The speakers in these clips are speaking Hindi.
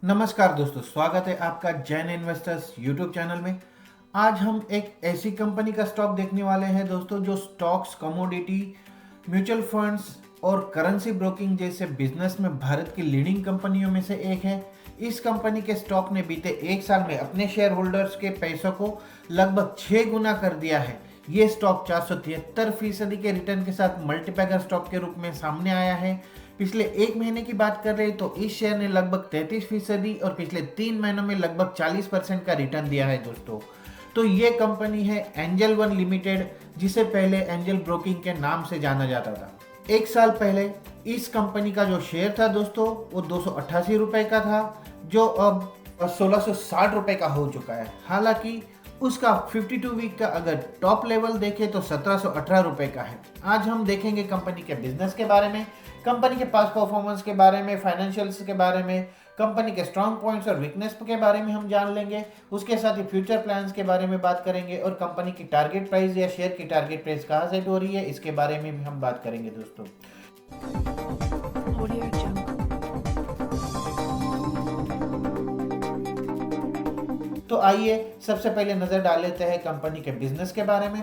नमस्कार दोस्तों, स्वागत है आपका जैन इन्वेस्टर्स यूट्यूब चैनल में। आज हम एक ऐसी कंपनी का स्टॉक देखने वाले हैं दोस्तों, जो स्टॉक्स, कमोडिटी, म्यूचुअल फंड्स और करेंसी ब्रोकिंग जैसे बिजनेस में भारत की लीडिंग कंपनियों में से एक है। इस कंपनी के स्टॉक ने बीते एक साल में अपने शेयर होल्डर्स के पैसों को लगभग 6 गुना कर दिया है। ये स्टॉक 473% के रिटर्न के साथ मल्टीपैगर स्टॉक के रूप में सामने आया है। पिछले एक महीने की बात कर रहे हैं तो इस शेयर ने लगभग 33% और पिछले 3 महीनों में लगभग 40% का रिटर्न दिया है दोस्तों। तो ये कंपनी है एंजल वन लिमिटेड, जिसे पहले एंजल ब्रोकिंग के नाम से जाना जाता था। एक साल पहले इस कंपनी का जो शेयर था दोस्तों, वो 288 रुपए का था, जो अब 1660 रुपए का हो चुका है। हालांकि उसका 52 वीक का अगर टॉप लेवल देखें तो 1718 रुपए का है। आज हम देखेंगे कंपनी के बिजनेस के बारे में, कंपनी के पास परफॉर्मेंस के बारे में, फाइनेंशियल्स के बारे में, कंपनी के स्ट्रॉन्ग पॉइंट्स और वीकनेस के बारे में हम जान लेंगे। उसके साथ ही फ्यूचर प्लान्स के बारे में बात करेंगे और कंपनी की टारगेट प्राइस या शेयर की टारगेट प्राइस कहाँ सेट हो रही है, इसके बारे में भी हम बात करेंगे दोस्तों। तो आइए सबसे पहले नजर डाल लेते हैं कंपनी के बिजनेस के बारे में।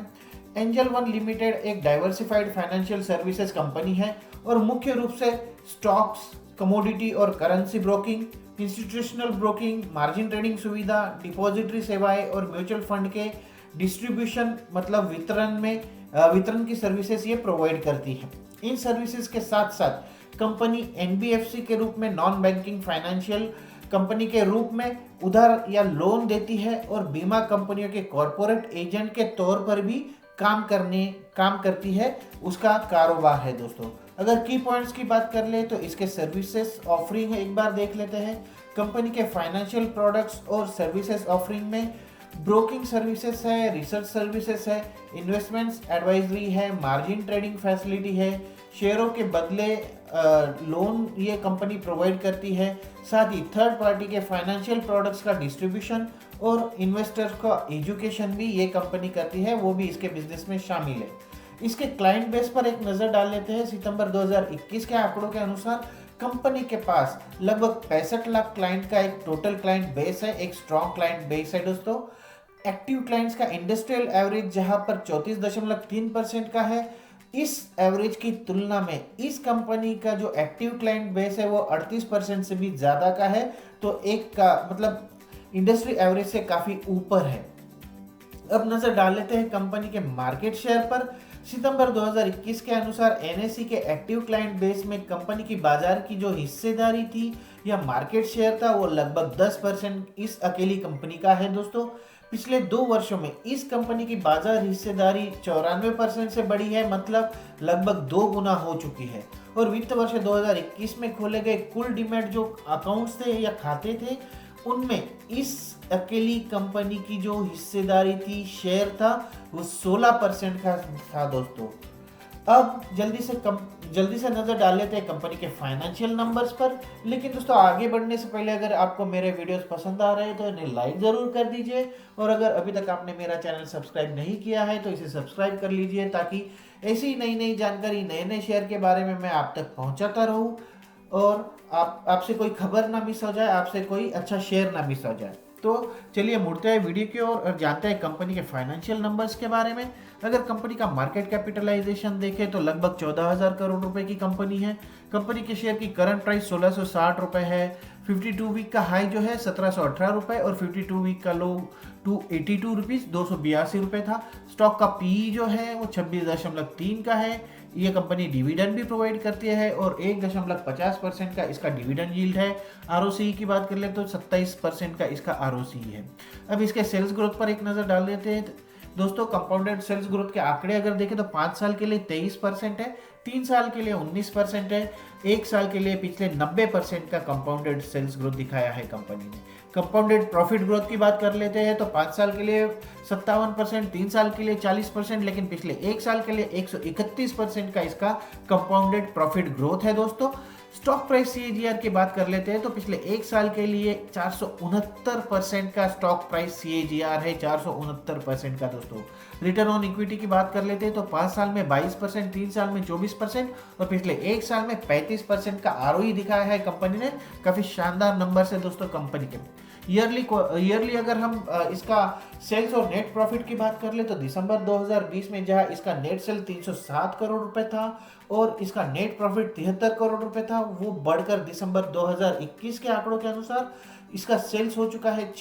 एंजल वन लिमिटेड एक डाइवर्सिफाइड फाइनेंशियल सर्विसेज कंपनी है और मुख्य रूप से स्टॉक्स, कमोडिटी और currency broking, institutional broking, margin trading सुविधा, डिपॉजिटरी सेवाएं और म्यूचुअल फंड के डिस्ट्रीब्यूशन मतलब वितरण की सर्विसेज ये प्रोवाइड करती है। इन सर्विसेज के साथ साथ कंपनी एनबीएफसी के रूप में नॉन बैंकिंग फाइनेंशियल कंपनी के रूप में उधार या लोन देती है और बीमा कंपनियों के कॉरपोरेट एजेंट के तौर पर भी काम करती है। उसका कारोबार है दोस्तों। अगर की पॉइंट्स की बात कर ले तो इसके सर्विसेज ऑफरिंग एक बार देख लेते हैं। कंपनी के फाइनेंशियल प्रोडक्ट्स और सर्विसेज ऑफरिंग में ब्रोकिंग सर्विसेज है, रिसर्च सर्विसेज है, इन्वेस्टमेंट्स एडवाइजरी है, मार्जिन ट्रेडिंग फैसिलिटी है, शेयरों के बदले लोन ये कंपनी प्रोवाइड करती है। साथ ही थर्ड पार्टी के फाइनेंशियल प्रोडक्ट्स का डिस्ट्रीब्यूशन और इन्वेस्टर्स का एजुकेशन भी ये कंपनी करती है, वो भी इसके बिजनेस में शामिल है। इसके क्लाइंट बेस पर एक नजर डाल लेते हैं। सितंबर 2021 के आंकड़ों के अनुसार कंपनी के पास लगभग 65 लाख क्लाइंट का एक टोटल क्लाइंट बेस है, एक स्ट्रॉन्ग क्लाइंट बेस है दोस्तों। एक्टिव क्लाइंट्स का इंडस्ट्रियल एवरेज जहां पर 34.3% का है, इस एवरेज की तुलना में इस कंपनी का जो एक्टिव क्लाइंट बेस है वो 38% से भी ज्यादा का है। तो एक का मतलब इंडस्ट्री एवरेज से काफी ऊपर है। अब नजर डाल लेते हैं कंपनी के मार्केट शेयर पर। सितंबर 2021 के अनुसार एनएसई के एक्टिव क्लाइंट बेस में कंपनी की बाजार की जो हिस्सेदारी थी या मार्केट शेयर था, वो लगभग 10% इस अकेली कंपनी का है दोस्तों। पिछले 2 वर्षों में इस कंपनी की बाजार हिस्सेदारी 94% से बढ़ी है, मतलब लगभग 2 गुना हो चुकी है। और वित्त वर्ष 2021 में खोले गए कुल डीमैट जो अकाउंट्स थे या खाते थे, उनमें इस अकेली कंपनी की जो हिस्सेदारी थी, शेयर था, वो 16% का था दोस्तों। अब जल्दी से नजर डाल लेते हैं कंपनी के फाइनेंशियल नंबर्स पर। लेकिन दोस्तों आगे बढ़ने से पहले अगर आपको मेरे वीडियोस पसंद आ रहे हैं तो इन्हें लाइक जरूर कर दीजिए, और अगर अभी तक आपने मेरा चैनल सब्सक्राइब नहीं किया है तो इसे सब्सक्राइब कर लीजिए, ताकि ऐसी नई जानकारी, नए शेयर के बारे में मैं आप तक पहुंचाता रहूं और आपसे कोई खबर ना मिस हो जाए, आपसे कोई अच्छा शेयर ना मिस हो जाए। तो चलिए मुड़ते हैं वीडियो की ओर और जानते हैं कंपनी के फाइनेंशियल नंबर्स के बारे में। अगर कंपनी का मार्केट कैपिटलाइजेशन देखें तो लगभग 14,000 करोड़ रुपए की कंपनी है। कंपनी के शेयर की करंट प्राइस 1660 रुपए है। 52 वीक का हाई जो है 1718 रुपए और 52 वीक का लो 282 रुपीज 282 रुपए था। स्टॉक का पीई जो है वो 26.3 का है। ये कंपनी डिविडेंड भी प्रोवाइड करती है और 1.50% का इसका डिविडेंड यील्ड है। आरओसी की बात कर ले तो 27% का इसका आरओसी है। अब इसके सेल्स ग्रोथ पर एक नजर डाल लेते हैं दोस्तों। कंपाउंडेड सेल्स ग्रोथ के आंकड़े अगर देखें तो 5 साल के लिए 23% है, 3 साल के लिए 19% है, 1 साल के लिए पिछले 90% का कंपाउंडेड सेल्स ग्रोथ दिखाया है कंपनी ने। कंपाउंडेड प्रॉफिट ग्रोथ की बात कर लेते हैं तो 5 साल के लिए 57%, 3 साल के लिए 40%, लेकिन पिछले 1 साल के लिए 131% का इसका कंपाउंडेड प्रॉफिट ग्रोथ है दोस्तों। स्टॉक प्राइस सीएजीआर की बात कर लेते हैं तो पिछले एक साल के लिए 469% का स्टॉक प्राइस सीएजीआर है, 469% का दोस्तों। रिटर्न ऑन इक्विटी की बात कर लेते हैं तो 5 साल में 22%, 3 साल में 24% और पिछले एक साल में 35% का आरओई दिखाया है कंपनी ने। काफी शानदार नंबर है दोस्तों कंपनी के। ईयरली अगर हम इसका सेल्स और नेट प्रॉफिट की बात कर ले तो दिसंबर 2020 में जहां इसका नेट सेल 307 करोड़ रुपए था और इसका नेट प्रॉफिट 73 करोड़ रुपए था, वो बढ़कर दिसंबर 2021 के आंकड़ों के अनुसार इसका सेल्स हो चुका है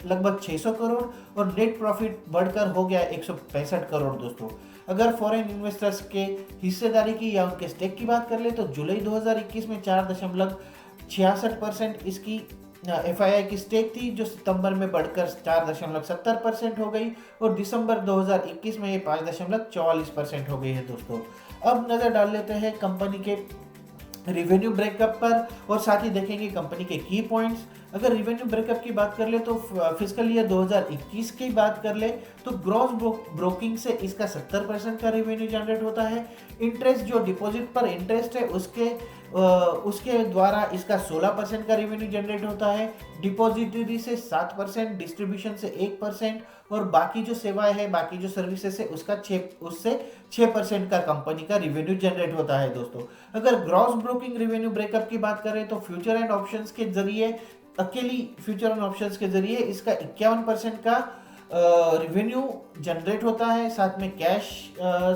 लगभग 600 करोड़ और नेट प्रॉफिट बढ़कर हो गया 165 करोड़ दोस्तों। अगर फॉरेन इन्वेस्टर्स के हिस्सेदारी की या उनके स्टेक की बात कर ले तो जुलाई 2021 में 4.66% इसकी एफआईआई की स्टेक थी, जो सितंबर में बढ़कर 4.70% हो गई और दिसंबर 2021 में ये 5.44% हो गई है दोस्तों। अब नजर डाल लेते हैं कंपनी के रिवेन्यू ब्रेकअप पर और साथ ही देखेंगे कंपनी के की पॉइंट्स। अगर रिवेन्यू ब्रेकअप की बात कर ले तो फिजिकल ईयर 2021 की बात कर ले तो ग्रॉस ब्रोकिंग से इसका 70% का रिवेन्यू जनरेट होता है। इंटरेस्ट जो डिपॉजिट पर इंटरेस्ट है उसके द्वारा इसका 16% का रिवेन्यू जनरेट होता है। डिपॉजिटरी से 7%, डिस्ट्रीब्यूशन से 1% और बाकी जो सेवाएं है, बाकी जो सर्विसेज है उससे 6% का कंपनी का रिवेन्यू जनरेट होता है दोस्तों। अगर ग्रॉस ब्रोकिंग रिवेन्यू ब्रेकअप की बात करें तो फ्यूचर एंड ऑप्शंस के जरिए, अकेली फ्यूचर एंड ऑप्शंस के जरिए इसका 51% का रिवेन्यू जनरेट होता है। साथ में कैश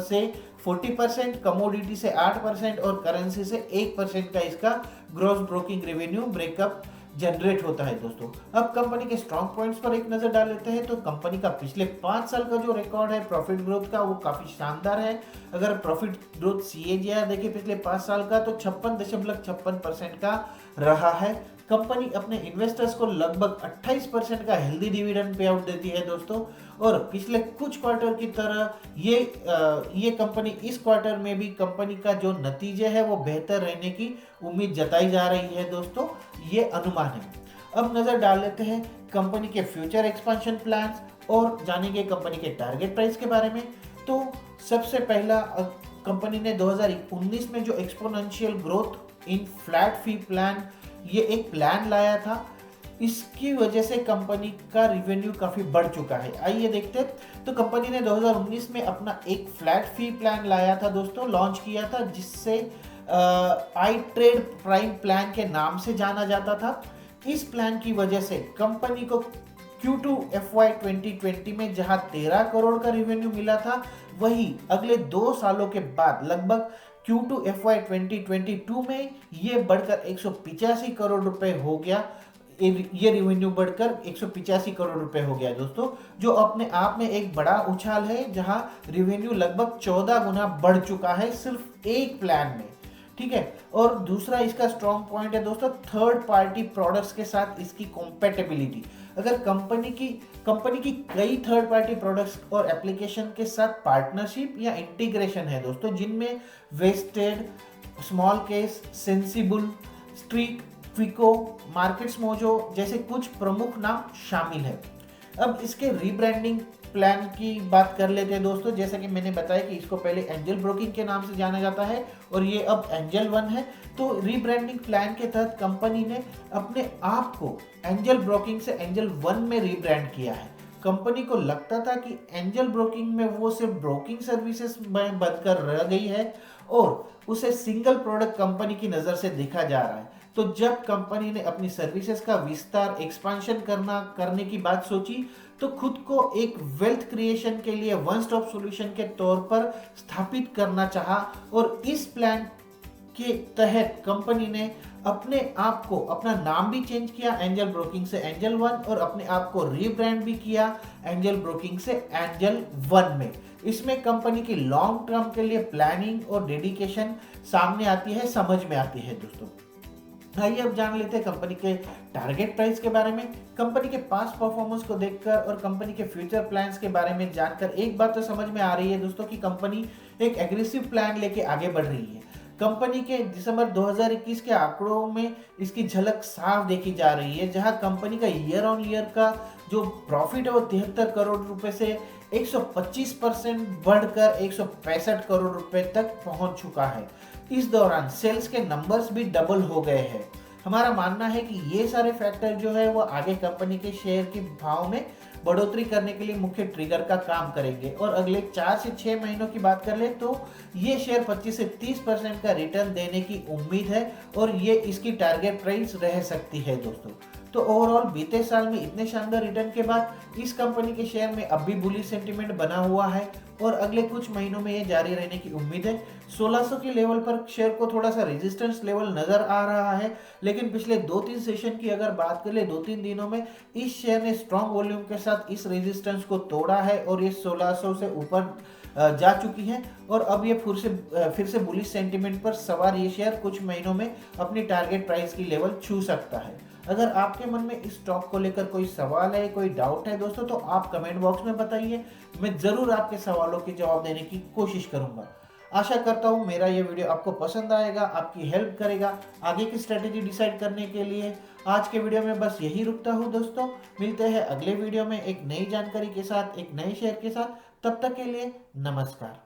से 40%, कमोडिटी से 8% और करेंसी से 1% का इसका gross broking revenue breakup generate होता है दोस्तों। अब कंपनी के स्ट्रॉन्ग पॉइंट्स पर एक नजर डाल लेते हैं तो कंपनी का पिछले 5 साल का जो रिकॉर्ड है प्रॉफिट ग्रोथ का वो काफी शानदार है। अगर प्रॉफिट ग्रोथ सीएजीआर देखिए पिछले 5 साल का तो 56.56% का रहा है। कंपनी अपने इन्वेस्टर्स को लगभग 28% का हेल्दी डिविडेंड पे आउट देती है दोस्तों और पिछले कुछ क्वार्टर की तरह ये कंपनी इस क्वार्टर में भी कंपनी का जो नतीजे है वो बेहतर रहने की उम्मीद जताई जा रही है दोस्तों, ये अनुमान है। अब नजर डाल लेते हैं कंपनी के फ्यूचर एक्सपेंशन प्लान्स और जानेंगे कंपनी के टारगेट प्राइस के बारे में। तो सबसे पहला कंपनी ने 2019 में जो exponential growth in flat fee plan, ये एक प्लान लाया था, इसकी वजह से कंपनी का रिवेन्यू काफी बढ़ चुका है। आइए देखते हैं। तो कंपनी ने 2019 में अपना एक फ्लैट फी प्लान लाया था दोस्तों, लॉन्च किया था, जिससे आई ट्रेड प्राइम प्लान के नाम से जाना जाता था। इस प्लान की वजह से कंपनी को Q2 FY 2020 में जहां 13 करोड़ का रिवेन्यू मिला था, वही अगले 2 सालों के बाद लगभग Q2 FY 2022 में ये बढ़कर 185 करोड़ रुपए हो गया। ये रिवेन्यू बढ़कर 185 करोड़ रुपए हो गया दोस्तों, जो अपने आप में एक बड़ा उछाल है, जहां रिवेन्यू लगभग 14 गुना बढ़ चुका है सिर्फ एक प्लान में। ठीक है। और दूसरा इसका स्ट्रॉन्ग पॉइंट है दोस्तों थर्ड पार्टी प्रोडक्ट्स के साथ इसकी कॉम्पेटेबिलिटी। अगर कंपनी की कई थर्ड पार्टी प्रोडक्ट्स और एप्लीकेशन के साथ पार्टनरशिप या इंटीग्रेशन है दोस्तों, जिनमें Vested, smallcase, Sensibull, Streak, Quicko, MarketsMojo जैसे कुछ प्रमुख नाम शामिल है। अब इसके रीब्रांडिंग प्लान की बात कर लेते हैं दोस्तों। जैसा कि मैंने बताया कि इसको पहले एंजल ब्रोकिंग के नाम से जाना जाता है और ये अब एंजल वन है। तो रीब्रांडिंग प्लान के तहत कंपनी ने अपने आप को एंजल ब्रोकिंग से एंजल वन में रीब्रांड किया है। कंपनी को लगता था कि एंजल ब्रोकिंग में वो सिर्फ ब्रोकिंग सर्विसेज में बंद रह गई है और उसे सिंगल प्रोडक्ट कंपनी की नजर से देखा जा रहा है। तो जब कंपनी ने अपनी सर्विसेज का विस्तार, एक्सपांशन करने की बात सोची, तो खुद को एक वेल्थ क्रिएशन के लिए वन स्टॉप सॉल्यूशन के तौर पर स्थापित करना चाहा और इस प्लान के तहत कंपनी ने अपने आप को, अपना नाम भी चेंज किया एंजल ब्रोकिंग से एंजल वन और अपने आप को रीब्रांड भी किया एंजल ब्रोकिंग से एंजल वन में। इसमें कंपनी की लॉन्ग टर्म के लिए प्लानिंग और डेडिकेशन सामने आती है, समझ में आती है दोस्तों। आइए अब जान लेते हैं कंपनी के टारगेट प्राइस के बारे में। कंपनी के पास्ट परफॉर्मेंस को देखकर और कंपनी के फ्यूचर प्लान्स के बारे में जानकर एक बात तो समझ में आ रही है दोस्तों कि कंपनी एक एग्रेसिव प्लान लेके आगे बढ़ रही है। कंपनी के दिसंबर 2021 के आंकड़ों में इसकी झलक साफ देखी जा रही है, जहां कंपनी का ईयर ऑन ईयर का जो प्रॉफिट है वो 73 करोड़ रुपए से 125% बढ़कर 165 करोड़ रुपए तक पहुंच चुका है। इस दौरान सेल्स के नंबर्स भी डबल हो गए हैं। हमारा मानना है कि ये सारे फैक्टर जो है वो आगे कंपनी के शेयर के भाव में बढ़ोतरी करने के लिए मुख्य ट्रिगर का काम करेंगे। और अगले 4 से 6 महीनों की बात कर ले तो ये शेयर 25 से 30% का रिटर्न देने की उम्मीद है और ये इसकी टारगेट प्राइस रह सकती है दोस्तों। तो ओवरऑल बीते साल में इतने शानदार रिटर्न के बाद इस कंपनी के शेयर में अब भी बुलिश सेंटीमेंट बना हुआ है और अगले कुछ महीनों में ये जारी रहने की उम्मीद है। 1600 के लेवल पर शेयर को थोड़ा सा रेजिस्टेंस लेवल नजर आ रहा है, लेकिन पिछले 2-3 सेशन की अगर बात कर ले 2-3 दिनों में इस शेयर ने स्ट्रॉन्ग वॉल्यूम के साथ इस रेजिस्टेंस को तोड़ा है और ये 1600 से ऊपर जा चुकी है और अब ये फिर से बुलिश सेंटीमेंट पर सवार ये शेयर कुछ महीनों में अपनी टारगेट प्राइस की लेवल छू सकता है। अगर आपके मन में इस स्टॉक को लेकर कोई सवाल है, कोई डाउट है दोस्तों, तो आप कमेंट बॉक्स में बताइए। मैं जरूर आपके सवालों के जवाब देने की कोशिश करूंगा। आशा करता हूं मेरा ये वीडियो आपको पसंद आएगा, आपकी हेल्प करेगा आगे की स्ट्रेटेजी डिसाइड करने के लिए। आज के वीडियो में बस यही रुकता हूं दोस्तों। मिलते हैं अगले वीडियो में एक नई जानकारी के साथ, एक नए शेयर के साथ। तब तक के लिए नमस्कार।